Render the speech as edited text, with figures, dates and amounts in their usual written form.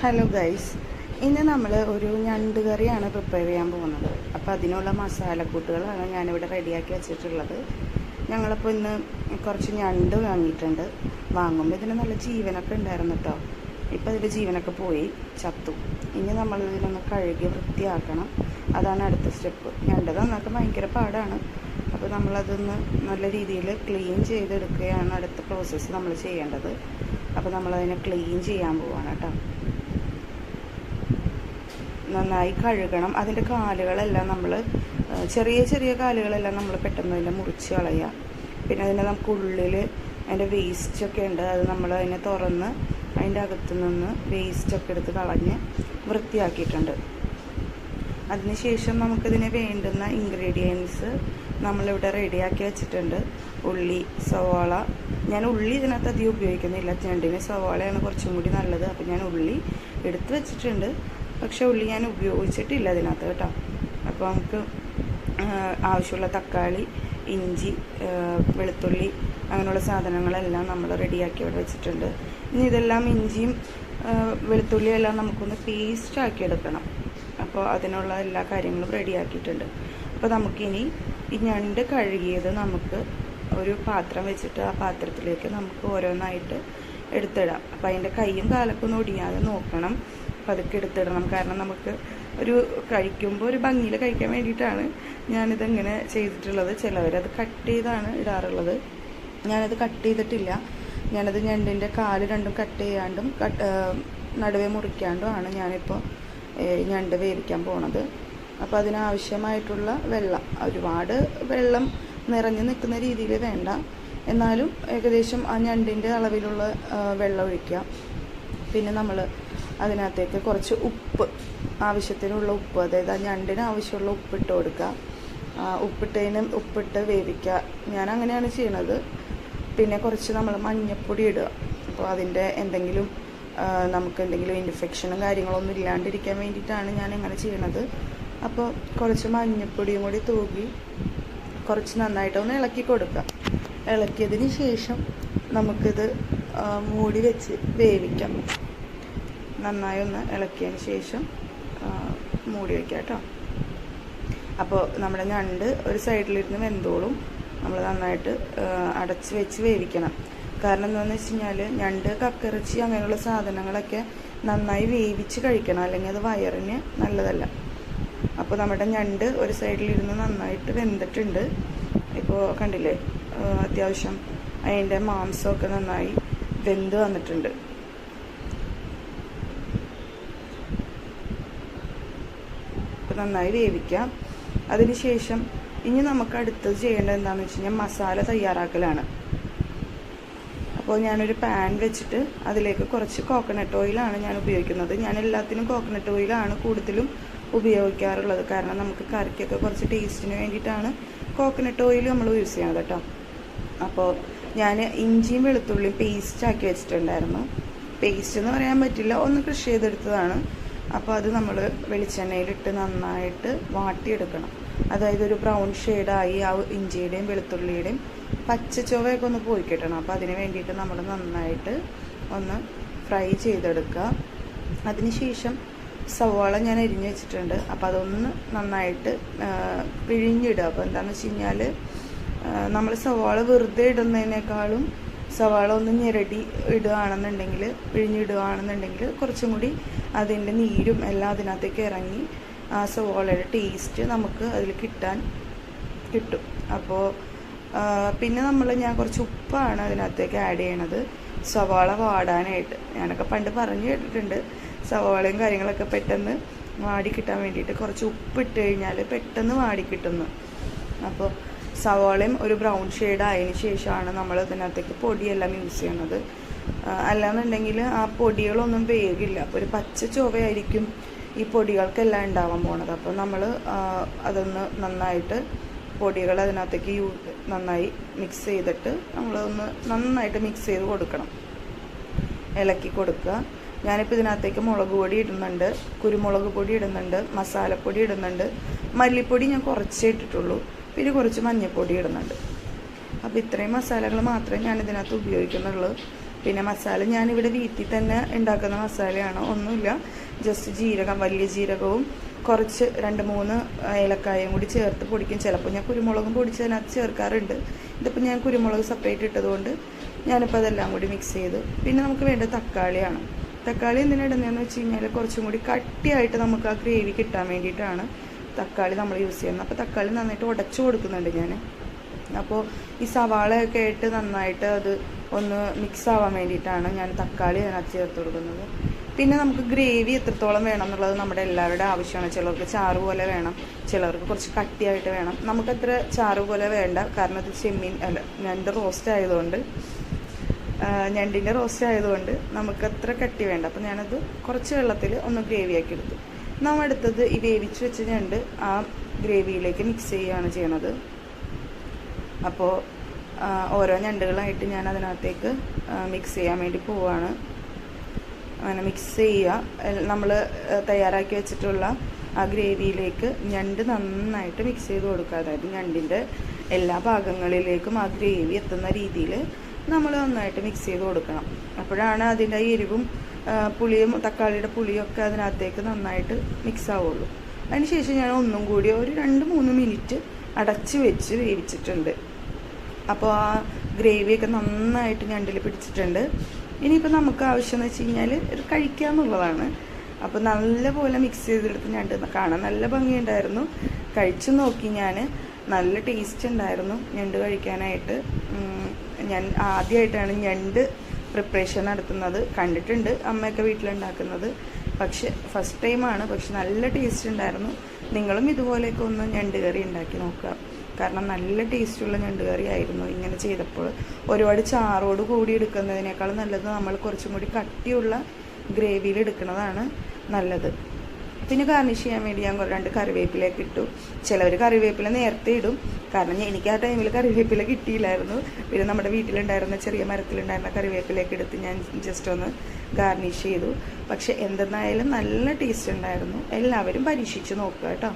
Hello guys, ഇന്ന് നമ്മൾ ഒരു ഞണ്ട് കറിയാണ് പ്രിപ്പയർ ചെയ്യാൻ പോകുന്നത്. അപ്പോൾ അതിനുള്ള മസാലക്കൂട്ടുകളാണ് ഞാനിവിടെ റെഡിയാക്കി വെച്ചിട്ടുള്ളത്. ഞങ്ങളിപ്പോൾ ഇന്ന് കുറച്ച് ഞണ്ട് വാങ്ങിയിട്ടുണ്ട്. വാങ്ങുമ്പോൾ ഇതിന് നല്ല ജീവനൊക്കെ ഉണ്ടായിരുന്നു കേട്ടോ. ഇപ്പോൾ അതിൻ്റെ ജീവനൊക്കെ പോയി, ചത്തു. ഇനി നമ്മളിതിനൊന്ന് കഴുകി വൃത്തിയാക്കണം. അതാണ് അടുത്ത സ്റ്റെപ്പ്. ഞണ്ട് നന്നാക്കാൻ ഭയങ്കര പാടാണ്. അപ്പോൾ നമ്മളതൊന്ന് നല്ല രീതിയിൽ ക്ലീൻ ചെയ്തെടുക്കുകയാണ് അടുത്ത പ്രോസസ്സ് നമ്മൾ ചെയ്യേണ്ടത്. അപ്പോൾ നമ്മളതിനെ ക്ലീൻ ചെയ്യാൻ പോവാണ് കേട്ടോ. നന്നായി കഴുകണം. അതിൻ്റെ കാലുകളെല്ലാം നമ്മൾ ചെറിയ ചെറിയ കാലുകളെല്ലാം നമ്മൾ പെട്ടെന്ന് അതിനെ മുറിച്ച് കളയുക. പിന്നെ അതിൻ്റെ നമുക്ക് ഉള്ളിൽ അതിൻ്റെ വേസ്റ്റൊക്കെ ഉണ്ട്. അത് നമ്മൾ അതിനെ തുറന്ന് അതിൻ്റെ അകത്തു നിന്ന് വേസ്റ്റൊക്കെ എടുത്ത് കളഞ്ഞ് വൃത്തിയാക്കിയിട്ടുണ്ട്. അതിനുശേഷം നമുക്കിതിന് വേണ്ടുന്ന ഇൻഗ്രീഡിയൻസ് നമ്മളിവിടെ റെഡിയാക്കി വെച്ചിട്ടുണ്ട്. ഉള്ളി, സവാള. ഞാൻ ഉള്ളി ഇതിനകത്ത് അധികം ഉപയോഗിക്കുന്നില്ല. ഞണ്ടിന് സവാളയാണ് കുറച്ചും കൂടി നല്ലത്. അപ്പോൾ ഞാൻ ഉള്ളി എടുത്ത് വെച്ചിട്ടുണ്ട്. പക്ഷേ ഉള്ളി ഞാൻ ഉപയോഗിച്ചിട്ടില്ല ഇതിനകത്ത് കേട്ടോ. അപ്പോൾ നമുക്ക് ആവശ്യമുള്ള തക്കാളി, ഇഞ്ചി, വെളുത്തുള്ളി അങ്ങനെയുള്ള സാധനങ്ങളെല്ലാം നമ്മൾ റെഡിയാക്കി ഇവിടെ വെച്ചിട്ടുണ്ട്. ഇനി ഇതെല്ലാം ഇഞ്ചിയും വെളുത്തുള്ളിയും എല്ലാം നമുക്കൊന്ന് പേസ്റ്റ് ആക്കി എടുക്കണം. അപ്പോൾ അതിനുള്ള എല്ലാ കാര്യങ്ങളും റെഡിയാക്കിയിട്ടുണ്ട്. അപ്പോൾ നമുക്കിനി ഈ ഞണ്ട് കഴുകിയത് നമുക്ക് ഒരു പാത്രം വെച്ചിട്ട് ആ പാത്രത്തിലേക്ക് നമുക്ക് ഓരോന്നായിട്ട് എടുത്തിടാം. അപ്പോൾ അതിൻ്റെ കൈയും കാലൊക്കെ ഒന്ന് ഒടിയാതെ നോക്കണം. അപ്പോൾ അതൊക്കെ എടുത്തിടണം. കാരണം നമുക്ക് ഒരു കഴിക്കുമ്പോൾ ഒരു ഭംഗിയിൽ കഴിക്കാൻ വേണ്ടിയിട്ടാണ് ഞാനിതിങ്ങനെ ചെയ്തിട്ടുള്ളത്. ചിലവരത് കട്ട് ചെയ്താണ് ഇടാറുള്ളത്. ഞാനത് കട്ട് ചെയ്തിട്ടില്ല. ഞാനത് ഞണ്ടിൻ്റെ കാല് രണ്ടും കട്ട് ചെയ്യാണ്ടും നടുവേ മുറിക്കാണ്ടുമാണ് ഞാനിപ്പോൾ ഞണ്ട് വേവിക്കാൻ പോണത്. അപ്പോൾ അതിനാവശ്യമായിട്ടുള്ള വെള്ളം, ഒരുപാട് വെള്ളം നിറഞ്ഞു നിൽക്കുന്ന രീതിയിൽ വേണ്ട, എന്നാലും ഏകദേശം ആ ഞണ്ടിൻ്റെ അളവിലുള്ള വെള്ളം ഒഴിക്കുക. പിന്നെ നമ്മൾ അതിനകത്തേക്ക് കുറച്ച് ഉപ്പ്, ആവശ്യത്തിനുള്ള ഉപ്പ്, അതായത് ആ ഞണ്ടിന് ആവശ്യമുള്ള ഉപ്പിട്ട് കൊടുക്കുക. ഉപ്പിട്ട് വേവിക്കുക. ഞാൻ അങ്ങനെയാണ് ചെയ്യണത്. പിന്നെ കുറച്ച് നമ്മൾ മഞ്ഞൾപ്പൊടി ഇടുക. അപ്പോൾ അതിൻ്റെ നമുക്ക് എന്തെങ്കിലും ഇൻഫെക്ഷനും കാര്യങ്ങളൊന്നും ഇല്ലാണ്ടിരിക്കാൻ വേണ്ടിയിട്ടാണ് ഞാൻ ഇങ്ങനെ ചെയ്യണത്. അപ്പോൾ കുറച്ച് മഞ്ഞൾപ്പൊടിയും കൂടി തൂകി കുറച്ച് നന്നായിട്ടൊന്ന് ഇളക്കി കൊടുക്കുക. ഇളക്കിയതിന് ശേഷം നമുക്കിത് മൂടി വെച്ച് വേവിക്കാം. നന്നായി ഒന്ന് ഇളക്കിയതിന് ശേഷം മൂടി വയ്ക്കാം കേട്ടോ. അപ്പോൾ നമ്മുടെ ഞണ്ട് ഒരു സൈഡിലിരുന്ന് വെന്തോളും. നമ്മൾ നന്നായിട്ട് അടച്ച് വെച്ച് വേവിക്കണം. കാരണം എന്താണെന്ന് വെച്ച് കഴിഞ്ഞാൽ ഞണ്ട്, കക്കിറച്ചി അങ്ങനെയുള്ള സാധനങ്ങളൊക്കെ നന്നായി വേവിച്ച് കഴിക്കണം, അല്ലെങ്കിൽ അത് വയറിന് നല്ലതല്ല. അപ്പോൾ നമ്മുടെ ഞണ്ട് ഒരു സൈഡിലിരുന്ന് നന്നായിട്ട് വെന്തിട്ടുണ്ട്. ഇപ്പോൾ കണ്ടില്ലേ, അത്യാവശ്യം അതിൻ്റെ മാംസമൊക്കെ നന്നായി വെന്ത് വന്നിട്ടുണ്ട്. അപ്പോൾ നന്നായി വേവിക്കാം. അതിനുശേഷം ഇനി നമുക്ക് അടുത്തത് ചെയ്യേണ്ടത് എന്താണെന്ന് വെച്ച് കഴിഞ്ഞാൽ മസാല തയ്യാറാക്കലാണ്. അപ്പോൾ ഞാനൊരു പാൻ വെച്ചിട്ട് അതിലേക്ക് കുറച്ച് കോക്കനട്ട് ഓയിലാണ് ഞാൻ ഉപയോഗിക്കുന്നത്. ഞാൻ എല്ലാത്തിനും കോക്കനട്ട് ഓയിലാണ് കൂടുതലും ഉപയോഗിക്കാറുള്ളത്. കാരണം നമുക്ക് കറിക്കൊക്കെ കുറച്ച് ടേസ്റ്റിന് വേണ്ടിയിട്ടാണ് കോക്കനട്ട് ഓയിൽ നമ്മൾ യൂസ് ചെയ്യണത് കേട്ടോ. അപ്പോൾ ഞാൻ ഇഞ്ചിയും വെളുത്തുള്ളിയും പേസ്റ്റ് ആക്കി വെച്ചിട്ടുണ്ടായിരുന്നു. പേസ്റ്റ് എന്ന് പറയാൻ പറ്റില്ല, ഒന്ന് കൃഷി ചെയ്തെടുത്തതാണ്. അപ്പോൾ അത് നമ്മൾ വെളിച്ചെണ്ണയിലിട്ട് നന്നായിട്ട് വാട്ടിയെടുക്കണം. അതായത് ഒരു ബ്രൗൺ ഷെയ്ഡായി ആ ഇഞ്ചിയുടെയും വെളുത്തുള്ളിയുടെയും പച്ച ചുവയൊക്കെ ഒന്ന് പോയി കിട്ടണം. അപ്പോൾ അതിന് വേണ്ടിയിട്ട് നമ്മൾ നന്നായിട്ട് ഒന്ന് ഫ്രൈ ചെയ്തെടുക്കുക. അതിനുശേഷം സവാള ഞാൻ അരിഞ്ഞ് വെച്ചിട്ടുണ്ട്. അപ്പോൾ അതൊന്ന് നന്നായിട്ട് പിഴിഞ്ഞിടുക. അപ്പോൾ എന്താണെന്ന് വെച്ച് കഴിഞ്ഞാൽ നമ്മൾ സവാള വെറുതെ ഇടുന്നതിനേക്കാളും സവാള ഒന്ന് ഞെരടി ഇടുകയാണെന്നുണ്ടെങ്കിൽ, പിഴിഞ്ഞിടുകയാണെന്നുണ്ടെങ്കിൽ കുറച്ചും കൂടി അതിൻ്റെ നീരും എല്ലാം അതിനകത്തേക്ക് ഇറങ്ങി ആ സവാളയുടെ ടേസ്റ്റ് നമുക്ക് അതിൽ കിട്ടും. അപ്പോൾ പിന്നെ ഞാൻ കുറച്ച് ഉപ്പാണ് അതിനകത്തേക്ക് ആഡ് ചെയ്യണത്, സവാള വാടാനായിട്ട്. ഞാനൊക്കെ പണ്ട് പറഞ്ഞു കേട്ടിട്ടുണ്ട്, സവാളയും കാര്യങ്ങളൊക്കെ പെട്ടെന്ന് വാടിക്കിട്ടാൻ വേണ്ടിയിട്ട് കുറച്ച് ഉപ്പിട്ട് കഴിഞ്ഞാൽ പെട്ടെന്ന് വാടിക്കിട്ടുന്നു. അപ്പോൾ സവാളയും ഒരു ബ്രൗൺ ഷെയ്ഡ് ആയതിനു ശേഷമാണ് നമ്മൾ ഇതിനകത്തേക്ക് പൊടിയെല്ലാം യൂസ് ചെയ്യണത്. അല്ലാന്നുണ്ടെങ്കിൽ ആ പൊടികളൊന്നും വേഗില്ല. അപ്പോൾ ഒരു പച്ച ചുവയായിരിക്കും ഈ പൊടികൾക്കെല്ലാം ഉണ്ടാവാൻ പോണത്. അപ്പോൾ നമ്മൾ അതൊന്ന് നന്നായിട്ട് പൊടികൾ അതിനകത്തേക്ക് നന്നായി മിക്സ് ചെയ്തിട്ട് നമ്മളൊന്ന് നന്നായിട്ട് മിക്സ് ചെയ്ത് കൊടുക്കണം, ഇളക്കി കൊടുക്കുക. ഞാനിപ്പോൾ ഇതിനകത്തേക്ക് മുളക് പൊടി ഇടുന്നുണ്ട്, കുരുമുളക് പൊടി ഇടുന്നുണ്ട്, മസാലപ്പൊടി ഇടുന്നുണ്ട്, മല്ലിപ്പൊടി ഞാൻ കുറച്ചേ ഇട്ടിട്ടുള്ളൂ, പിന്നെ കുറച്ച് മഞ്ഞൾപ്പൊടി ഇടുന്നുണ്ട്. അപ്പോൾ ഇത്രയും മസാലകൾ മാത്രമേ ഞാൻ ഇതിനകത്ത് ഉപയോഗിക്കുന്നുള്ളൂ. പിന്നെ മസാല ഞാനിവിടെ വീട്ടിൽ തന്നെ ഉണ്ടാക്കുന്ന മസാലയാണ്, ഒന്നുമില്ല, ജസ്റ്റ് ജീരകം, വലിയ ജീരകവും കുറച്ച് 2-3 ഏലക്കായും കൂടി ചേർത്ത് പൊടിക്കും. ചിലപ്പോൾ ഞാൻ കുരുമുളകും പൊടിച്ചതിനകത്ത് ചേർക്കാറുണ്ട്. ഇതിപ്പോൾ ഞാൻ കുരുമുളക് സെപ്പറേറ്റ് ഇട്ടതുകൊണ്ട് ഞാനിപ്പോൾ അതെല്ലാം കൂടി മിക്സ് ചെയ്തു. പിന്നെ നമുക്ക് വേണ്ടത് തക്കാളിയാണ്. തക്കാളി എന്തിനിടുന്നതെന്ന് വെച്ച് കഴിഞ്ഞാൽ കുറച്ചും കൂടി കട്ടിയായിട്ട് നമുക്ക് ആ ഗ്രേവി കിട്ടാൻ വേണ്ടിയിട്ടാണ് തക്കാളി നമ്മൾ യൂസ് ചെയ്യുന്നത്. അപ്പോൾ തക്കാളി നന്നായിട്ട് ഉടച്ചു കൊടുക്കുന്നുണ്ട് ഞാൻ. അപ്പോൾ ഈ സവാളയൊക്കെ ആയിട്ട് നന്നായിട്ട് അത് ഒന്ന് മിക്സ് ആവാൻ വേണ്ടിയിട്ടാണ് ഞാൻ തക്കാളി അതിനകത്ത് ചേർത്ത് കൊടുക്കുന്നത്. പിന്നെ നമുക്ക് ഗ്രേവി എത്രത്തോളം വേണം എന്നുള്ളത് നമ്മുടെ എല്ലാവരുടെ ആവശ്യമാണ്. ചിലർക്ക് ചാറ് പോലെ വേണം, ചിലർക്ക് കുറച്ച് കട്ടിയായിട്ട് വേണം. നമുക്കത്ര ചാറ് പോലെ വേണ്ട, കാരണം അത് ഞണ്ട് റോസ്റ്റ് ആയതുകൊണ്ട്, ഞണ്ടിൻ്റെ റോസ്റ്റ് ആയതുകൊണ്ട് നമുക്കത്ര കട്ടി വേണ്ട. അപ്പോൾ ഞാനത് കുറച്ച് വെള്ളത്തിൽ ഒന്ന് ഗ്രേവി ആക്കി എടുത്തു. നമ്മൾ അടുത്തത് ഈ വേവിച്ച് വെച്ച ഞണ്ട് ആ ഗ്രേവിയിലേക്ക് മിക്സ് ചെയ്യുകയാണ് ചെയ്യണത്. അപ്പോൾ ഓരോ ഞണ്ടുകളായിട്ട് ഞാൻ അതിനകത്തേക്ക് മിക്സ് ചെയ്യാൻ വേണ്ടി പോവുകയാണ്. അങ്ങനെ മിക്സ് ചെയ്യുക. നമ്മൾ തയ്യാറാക്കി വെച്ചിട്ടുള്ള ആ ഗ്രേവിയിലേക്ക് ഞണ്ട് നന്നായിട്ട് മിക്സ് ചെയ്ത് കൊടുക്കുക. അതായത് ഞണ്ടിൻ്റെ എല്ലാ ഭാഗങ്ങളിലേക്കും ആ ഗ്രേവി എത്തുന്ന രീതിയിൽ നമ്മൾ നന്നായിട്ട് മിക്സ് ചെയ്ത് കൊടുക്കണം. അപ്പോഴാണ് അതിൻ്റെ എരിവും പുളിയും തക്കാളിയുടെ പുളിയൊക്കെ അതിനകത്തേക്ക് നന്നായിട്ട് മിക്സ് ആവുള്ളൂ. അതിനുശേഷം ഞാൻ ഒന്നും കൂടി ഒരു 2-3 മിനിറ്റ് അടച്ച് വെച്ച് വേവിച്ചിട്ടുണ്ട്. അപ്പോൾ ആ ഗ്രേവിയൊക്കെ നന്നായിട്ട് ഞണ്ടിൽ പിടിച്ചിട്ടുണ്ട്. ഇനിയിപ്പോൾ നമുക്ക് ആവശ്യം എന്ന് വെച്ച് കഴിഞ്ഞാൽ ഇത് കഴിക്കുക എന്നുള്ളതാണ്. അപ്പോൾ നല്ലപോലെ മിക്സ് ചെയ്തെടുത്ത് ഞണ്ട് കാണാൻ നല്ല ഭംഗിയുണ്ടായിരുന്നു. കഴിച്ചു നോക്കി ഞാൻ, നല്ല ടേസ്റ്റ് ഉണ്ടായിരുന്നു ഞണ്ട് കഴിക്കാനായിട്ട്. ഞാൻ ആദ്യമായിട്ടാണ് ഞണ്ട് പ്രിപ്പറേഷൻ നടത്തുന്നത്. കണ്ടിട്ടുണ്ട് അമ്മയൊക്കെ വീട്ടിലുണ്ടാക്കുന്നത്, പക്ഷെ ഫസ്റ്റ് ടൈമാണ്. പക്ഷെ നല്ല ടേസ്റ്റ് ഉണ്ടായിരുന്നു. നിങ്ങളും ഇതുപോലെയൊക്കെ ഒന്ന് ഞണ്ട് കറി ഉണ്ടാക്കി നോക്കുക. കാരണം നല്ല ടേസ്റ്റുള്ള ഞണ്ട് കറി ആയിരുന്നു ഇങ്ങനെ ചെയ്തപ്പോൾ. ഒരുപാട് ചാറോട് കൂടി എടുക്കുന്നതിനേക്കാൾ നല്ലത് നമ്മൾ കുറച്ചും കൂടി കട്ടിയുള്ള ഗ്രേവിയിൽ എടുക്കുന്നതാണ് നല്ലത്. പിന്നെ ഗാർണിഷ് ചെയ്യാൻ വേണ്ടി ഞാൻ 2 കറിവേപ്പിലയൊക്കെ ഇട്ടു. ചിലവർ കറിവേപ്പില നേരത്തെ ഇടും, കാരണം എനിക്ക് ആ ടൈമിൽ കറിവേപ്പില കിട്ടിയില്ലായിരുന്നു. പിന്നെ നമ്മുടെ വീട്ടിലുണ്ടായിരുന്ന ചെറിയ മരത്തിലുണ്ടായിരുന്ന കറിവേപ്പിലയൊക്കെ എടുത്ത് ഞാൻ ജസ്റ്റ് ഒന്ന് ഗാർണിഷ് ചെയ്തു. പക്ഷെ എന്തെന്നായാലും നല്ല ടേസ്റ്റ് ഉണ്ടായിരുന്നു. എല്ലാവരും പരീക്ഷിച്ച് നോക്കുക കേട്ടോ.